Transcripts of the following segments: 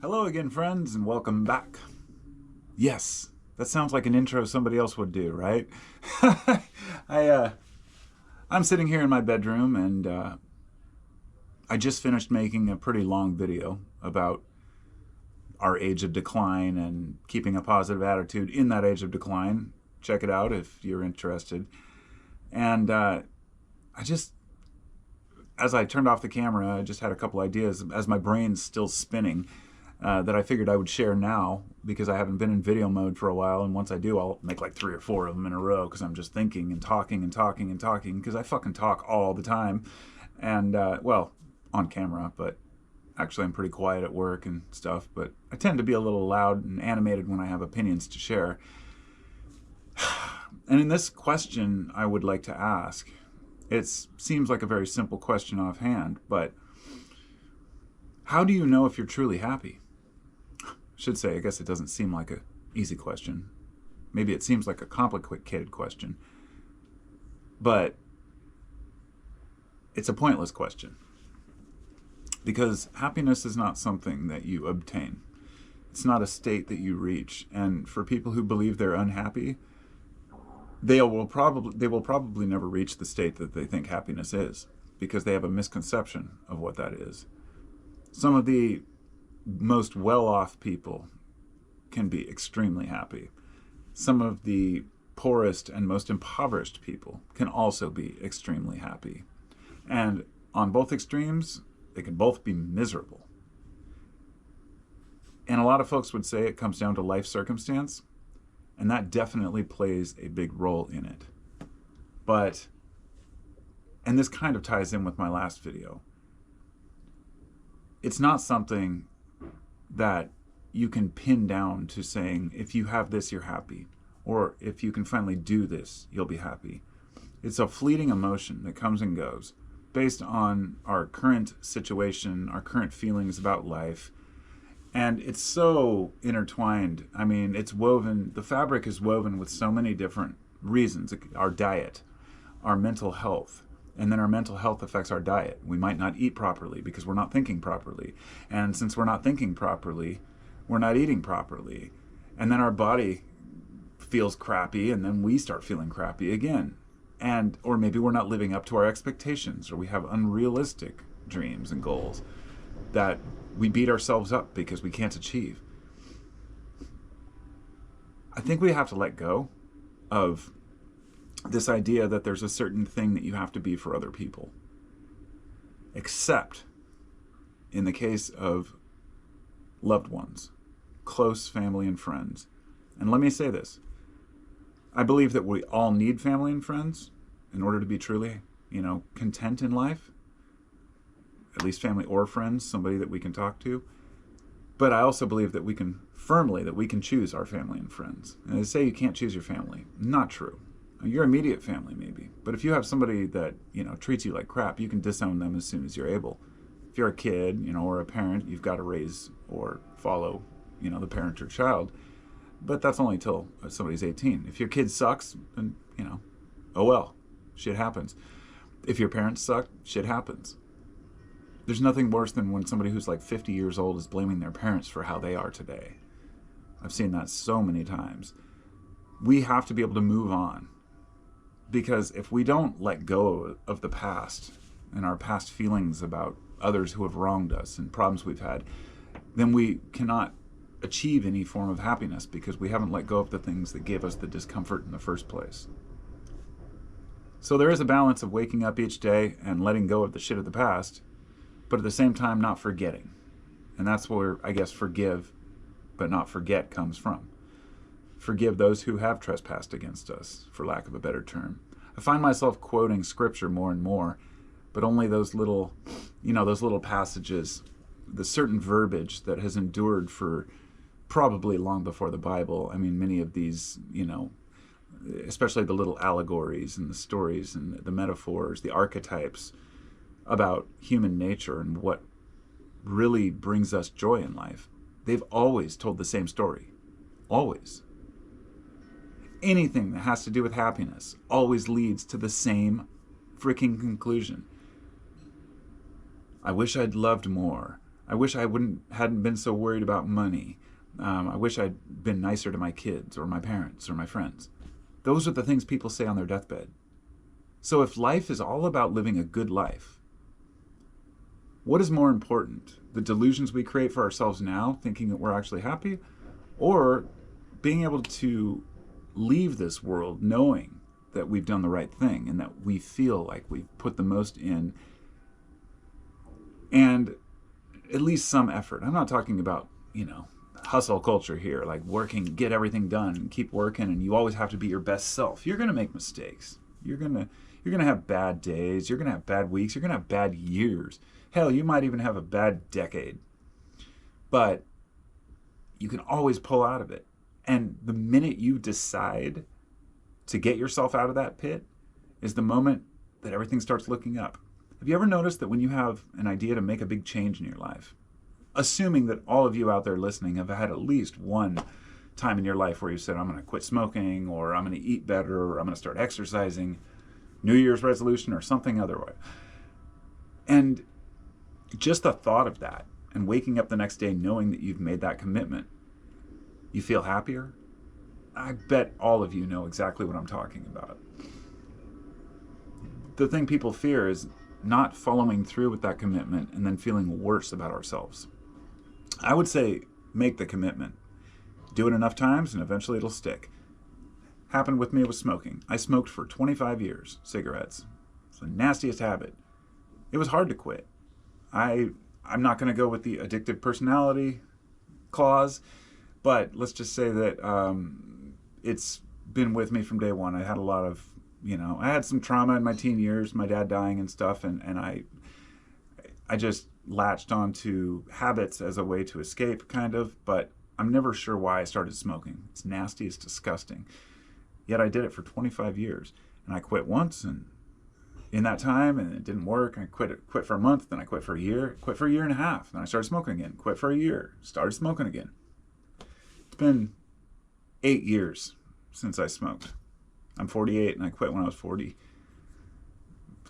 Hello again, friends, and welcome back. Yes, that sounds like an intro somebody else would do, right? I I'm sitting here in my bedroom, and I just finished making a pretty long video about our age of decline and keeping a positive attitude in that age of decline. Check it out if you're interested. And I just, as I turned off the camera, I just had a couple ideas as my brain's still spinning that I figured I would share now because I haven't been in video mode for a while. And once I do, I'll make like 3 or 4 of them in a row because I'm just thinking and talking and talking and talking because I fucking talk all the time. And, well, on camera, but actually I'm pretty quiet at work and stuff. But I tend to be a little loud and animated when I have opinions to share. And in this question, I would like to ask, it seems like a very simple question offhand, but how do you know if you're truly happy? I should say, I guess it doesn't seem like an easy question. Maybe it seems like a complicated question, but it's a pointless question because happiness is not something that you obtain. It's not a state that you reach. And for people who believe they're unhappy, they will probably never reach the state that they think happiness is because they have a misconception of what that is. Some of the most well-off people can be extremely happy. Some of the poorest and most impoverished people can also be extremely happy. And on both extremes, they can both be miserable. And a lot of folks would say it comes down to life circumstance, and that definitely plays a big role in it. But, and this kind of ties in with my last video, it's not something that you can pin down to saying, if you have this, you're happy. Or if you can finally do this, you'll be happy. It's a fleeting emotion that comes and goes based on our current situation, our current feelings about life. And it's so intertwined. I mean, it's woven, the fabric is woven with so many different reasons. Our diet, our mental health, and then our mental health affects our diet. We might not eat properly because we're not thinking properly. And since we're not thinking properly, we're not eating properly. And then our body feels crappy, and then we start feeling crappy again. And, or maybe we're not living up to our expectations, or we have unrealistic dreams and goals that we beat ourselves up because we can't achieve. I think we have to let go of this idea that there's a certain thing that you have to be for other people. Except in the case of loved ones, close family and friends. And let me say this. I believe that we all need family and friends in order to be truly, content in life. At least family or friends, somebody that we can talk to. But I also believe that we can choose our family and friends. And they say you can't choose your family. Not true. Your immediate family, maybe. But if you have somebody that, treats you like crap, you can disown them as soon as you're able. If you're a kid, or a parent, you've got to raise or follow, the parent or child. But that's only till somebody's 18. If your kid sucks, then, oh well, shit happens. If your parents suck, shit happens. There's nothing worse than when somebody who's like 50 years old is blaming their parents for how they are today. I've seen that so many times. We have to be able to move on. Because if we don't let go of the past and our past feelings about others who have wronged us and problems we've had, then we cannot achieve any form of happiness because we haven't let go of the things that gave us the discomfort in the first place. So there is a balance of waking up each day and letting go of the shit of the past, but at the same time not forgetting. And that's where, I guess, forgive but not forget comes from. Forgive those who have trespassed against us, for lack of a better term. I find myself quoting scripture more and more, but only those little passages, the certain verbiage that has endured for probably long before the Bible. I mean, many of these, especially the little allegories and the stories and the metaphors, the archetypes about human nature and what really brings us joy in life. They've always told the same story. Always. Anything that has to do with happiness always leads to the same freaking conclusion. I wish I'd loved more. I wish I hadn't been so worried about money. I wish I'd been nicer to my kids or my parents or my friends. Those are the things people say on their deathbed. So if life is all about living a good life, what is more important? The delusions we create for ourselves now, thinking that we're actually happy, or being able to leave this world knowing that we've done the right thing and that we feel like we've put the most in and at least some effort. I'm not talking about, hustle culture here, like working, get everything done and keep working and you always have to be your best self. You're going to make mistakes. You're going to have bad days. You're going to have bad weeks. You're going to have bad years. Hell, you might even have a bad decade. But you can always pull out of it. And the minute you decide to get yourself out of that pit is the moment that everything starts looking up. Have you ever noticed that when you have an idea to make a big change in your life, assuming that all of you out there listening have had at least one time in your life where you said, I'm going to quit smoking, or I'm going to eat better, or I'm going to start exercising, New Year's resolution, or something otherwise. And just the thought of that and waking up the next day knowing that you've made that commitment, you feel happier? I bet all of you know exactly what I'm talking about. The thing people fear is not following through with that commitment and then feeling worse about ourselves. I would say make the commitment. Do it enough times and eventually it'll stick. Happened with me with smoking. I smoked for 25 years, cigarettes. It's the nastiest habit. It was hard to quit. I'm not going to go with the addictive personality clause, but let's just say that it's been with me from day one. I had a lot of, I had some trauma in my teen years, my dad dying and stuff, and I just latched onto habits as a way to escape, kind of, but I'm never sure why I started smoking. It's nasty, it's disgusting. Yet I did it for 25 years, and I quit once, and in that time, and it didn't work. I quit for a month, then I quit for a year, quit for a year and a half, then I started smoking again, quit for a year, started smoking again. It's been 8 years since I smoked. I'm 48 and I quit when I was 40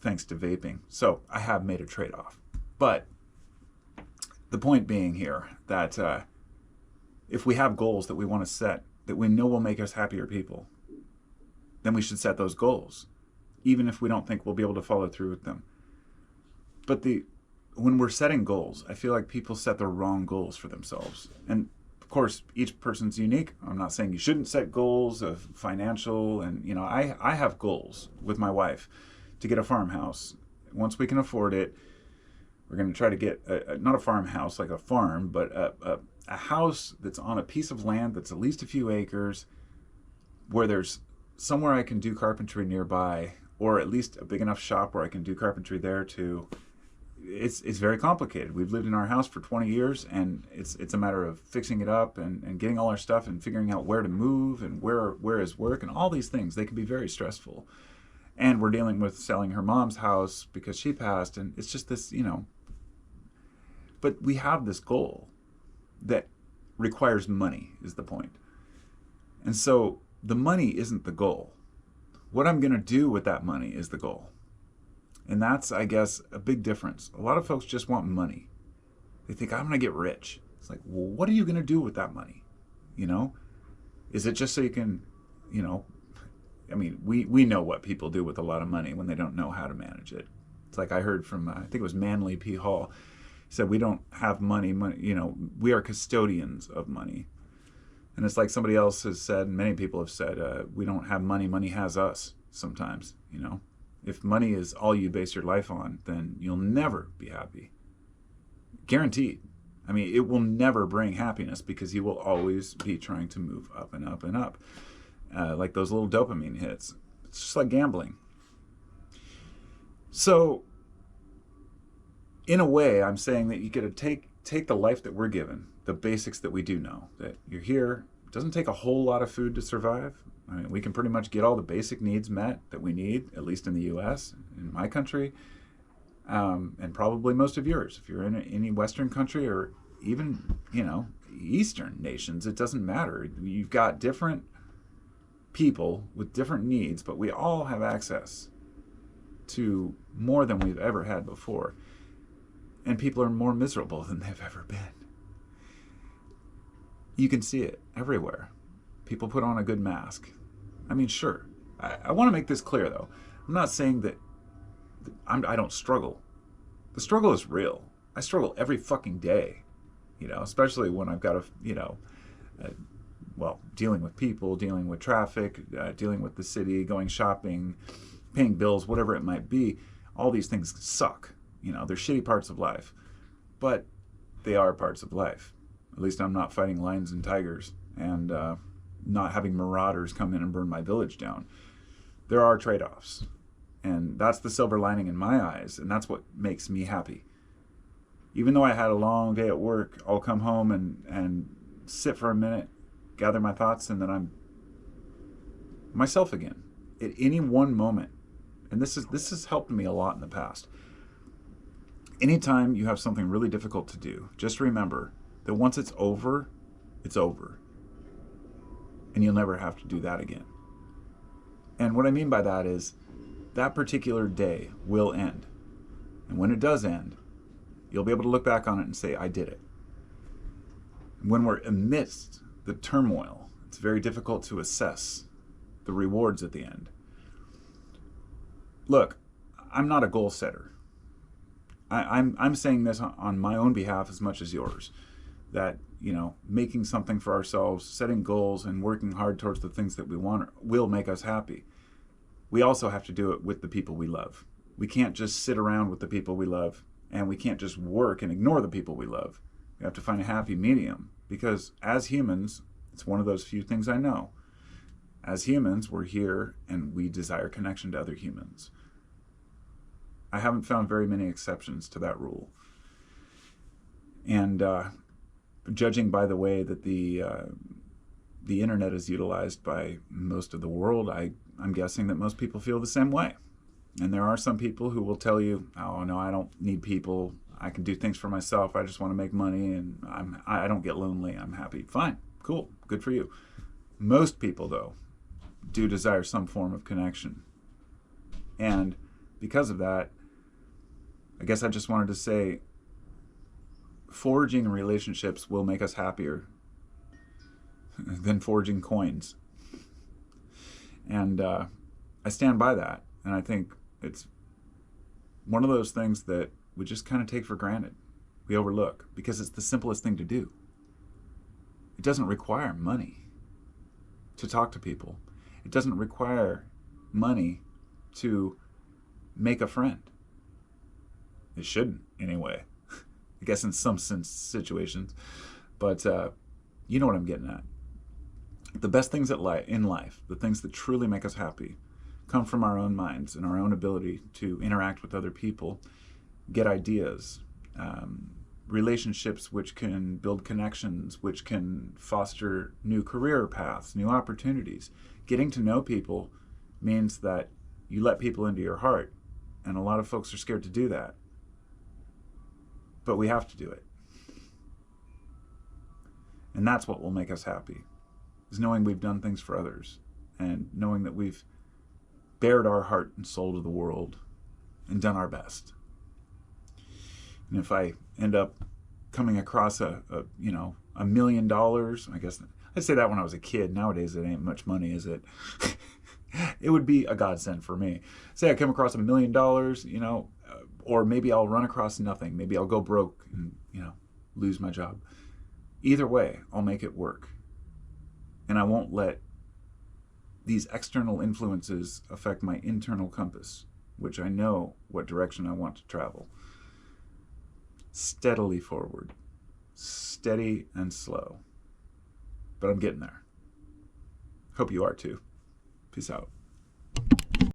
thanks to vaping. So I have made a trade-off. But the point being here that if we have goals that we want to set that we know will make us happier people, then we should set those goals, even if we don't think we'll be able to follow through with them. But when we're setting goals, I feel like people set the wrong goals for themselves. And of course, each person's unique. I'm not saying you shouldn't set goals of financial, and I have goals with my wife to get a farmhouse. Once we can afford it, we're going to try to get not a farmhouse like a farm, but a house that's on a piece of land that's at least a few acres, where there's somewhere I can do carpentry nearby, or at least a big enough shop where I can do carpentry there too. It's very complicated. We've lived in our house for 20 years, and it's a matter of fixing it up and getting all our stuff and figuring out where to move and where is work and all these things. They can be very stressful. And we're dealing with selling her mom's house because she passed, and it's just this, But we have this goal that requires money, is the point. And so the money isn't the goal. What I'm going to do with that money is the goal. And that's, I guess, a big difference. A lot of folks just want money. They think, I'm going to get rich. It's like, well, what are you going to do with that money? Is it just so you can, we know what people do with a lot of money when they don't know how to manage it. It's like I heard from, I think it was Manly P. Hall. He said, we don't have money, we are custodians of money. And it's like somebody else has said, and many people have said, we don't have money, money has us sometimes, If money is all you base your life on, then you'll never be happy. Guaranteed. It will never bring happiness because you will always be trying to move up and up and up. Like those little dopamine hits. It's just like gambling. So, in a way, I'm saying that you got to take the life that we're given, the basics that we do know, that you're here. It doesn't take a whole lot of food to survive. We can pretty much get all the basic needs met that we need, at least in the U.S., in my country, and probably most of yours. If you're in any Western country or even, Eastern nations, it doesn't matter. You've got different people with different needs, but we all have access to more than we've ever had before. And people are more miserable than they've ever been. You can see it everywhere. People put on a good mask. I mean, sure. I want to make this clear, though. I'm not saying that I don't struggle. The struggle is real. I struggle every fucking day, especially when I've got to, dealing with people, dealing with traffic, dealing with the city, going shopping, paying bills, whatever it might be. All these things suck. They're shitty parts of life. But they are parts of life. At least I'm not fighting lions and tigers and not having marauders come in and burn my village down. There are trade-offs. And that's the silver lining in my eyes, and that's what makes me happy. Even though I had a long day at work, I'll come home and sit for a minute, gather my thoughts, and then I'm myself again at any one moment. And this has helped me a lot in the past. Anytime you have something really difficult to do, just remember that once it's over, it's over. And you'll never have to do that again. And what I mean by that is that particular day will end. And when it does end, you'll be able to look back on it and say, I did it. When we're amidst the turmoil, it's very difficult to assess the rewards at the end. Look, I'm not a goal setter. I'm saying this on my own behalf as much as yours. That, making something for ourselves, setting goals, and working hard towards the things that we want will make us happy. We also have to do it with the people we love. We can't just sit around with the people we love, and we can't just work and ignore the people we love. We have to find a happy medium, because as humans, it's one of those few things I know. As humans, we're here and we desire connection to other humans. I haven't found very many exceptions to that rule. And judging by the way that the internet is utilized by most of the world, I'm guessing that most people feel the same way. And there are some people who will tell you, oh, no, I don't need people. I can do things for myself. I just want to make money, and I don't get lonely. I'm happy. Fine. Cool. Good for you. Most people, though, do desire some form of connection. And because of that, I guess I just wanted to say, forging relationships will make us happier than forging coins. And I stand by that. And I think it's one of those things that we just kind of take for granted. We overlook because it's the simplest thing to do. It doesn't require money to talk to people. It doesn't require money to make a friend. It shouldn't, anyway. I guess in some situations. But you know what I'm getting at. The best things in life, the things that truly make us happy, come from our own minds and our own ability to interact with other people, get ideas, relationships which can build connections, which can foster new career paths, new opportunities. Getting to know people means that you let people into your heart, and a lot of folks are scared to do that. But we have to do it. And that's what will make us happy, is knowing we've done things for others and knowing that we've bared our heart and soul to the world and done our best. And if I end up coming across a $1 million, I guess I'd say that when I was a kid. Nowadays it ain't much money, is it? It would be a godsend for me. Say I come across $1 million, or maybe I'll run across nothing. Maybe I'll go broke and, lose my job. Either way, I'll make it work. And I won't let these external influences affect my internal compass, which I know what direction I want to travel. Steadily forward. Steady and slow. But I'm getting there. Hope you are too. Peace out.